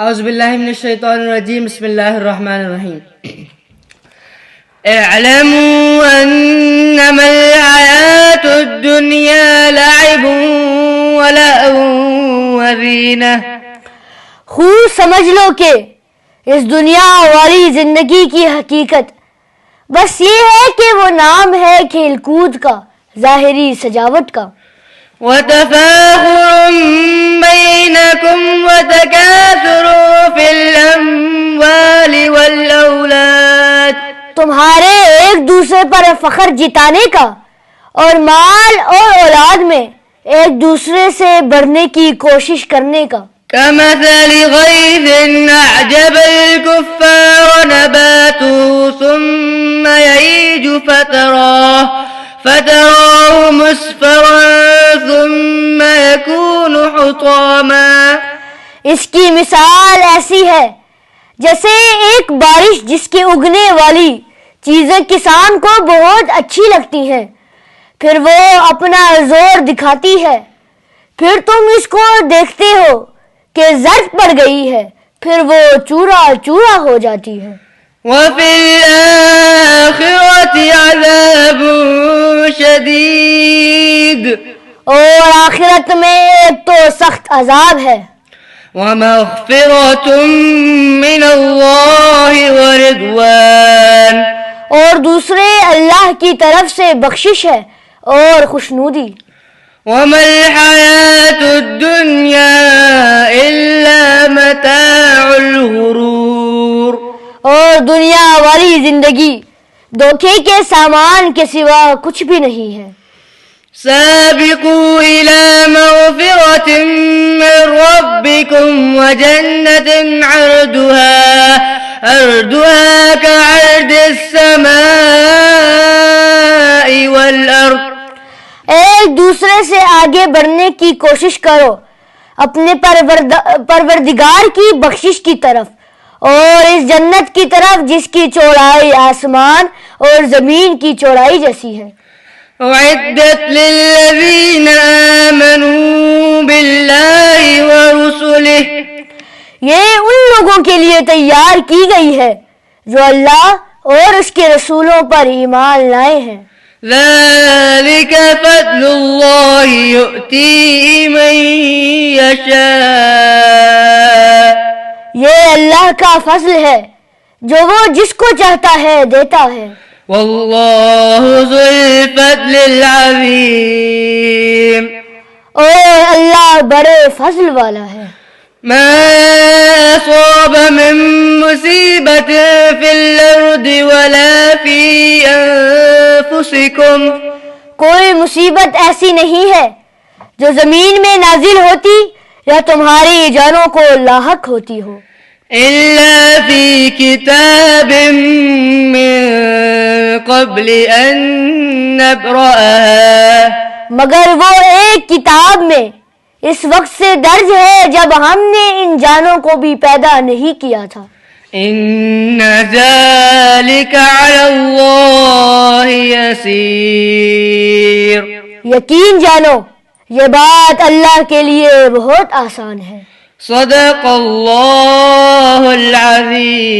اعوذ باللہ من الشیطان الرجیم بسم اللہ الرحمن الرحیم اعلموا انما الحیاة الدنیا لعب ولهو وزینہ، خوب سمجھ لو کہ اس دنیا والی زندگی کی حقیقت بس یہ ہے کہ وہ نام ہے کھیل کود کا، ظاہری سجاوٹ کا، وتفاخر بینکم وتکاثر فی الاموال والاولاد، تمہارے ایک دوسرے پر فخر جتانے کا اور مال اور اولاد میں ایک دوسرے سے بڑھنے کی کوشش کرنے کا، كمثل غيث أعجب الكفار نباته ثم يهيج فتراه مصفرا ثم يكون حطاما، اس کی مثال ایسی ہے جیسے ایک بارش جس کی اگنے والی چیزیں کسان کو بہت اچھی لگتی ہیں، پھر وہ اپنا زور دکھاتی ہے، پھر تم اس کو دیکھتے ہو کہ زرد پڑ گئی ہے، پھر وہ چورا چورا ہو جاتی ہے۔ وفي الآخرة عذاب شديد، اور آخرت میں ایک تو سخت عذاب ہے، ومغفرة من الله ورضوان، اور دوسرے اللہ کی طرف سے بخشش ہے اور خوشنودی۔ وما الحياة الدنيا إلا متاع الغرور، اور دنیا والی زندگی دھوکے کے سامان کے سوا کچھ بھی نہیں ہے۔ سابقوا إلى مغفرة من ربكم وجنة عرضها كعرض السماء والأرض، ایک دوسرے سے آگے بڑھنے کی کوشش کرو اپنے پروردگار کی بخشش کی طرف اور اس جنت کی طرف جس کی چوڑائی آسمان اور زمین کی چوڑائی جیسی ہے۔ اعدت للذین آمنوا باللہ ورسلہ، یہ ان لوگوں کے لیے تیار کی گئی ہے جو اللہ اور اس کے رسولوں پر ایمان لائے ہیں۔ ذلك فضل اللہ یؤتیہ من یشاء، یہ اللہ کا فضل ہے جو وہ جس کو چاہتا ہے دیتا ہے۔ واللہ ذو الفضل العظیم، اور اللہ بڑے فضل والا ہے۔ ما أصاب من مصیبت فی الارض ولا فی انفسکم، کوئی مصیبت ایسی نہیں ہے جو زمین میں نازل ہوتی یا تمہاری جانوں کو لاحق ہوتی ہو، الا فی کتاب من قبل ان نبرأها، مگر وہ ایک کتاب میں اس وقت سے درج ہے جب ہم نے ان جانوں کو بھی پیدا نہیں کیا تھا۔ ان ذلك على اللہ یسیر، یقین جانو یہ بات اللہ کے لیے بہت آسان ہے۔ صدق اللہ العظیم۔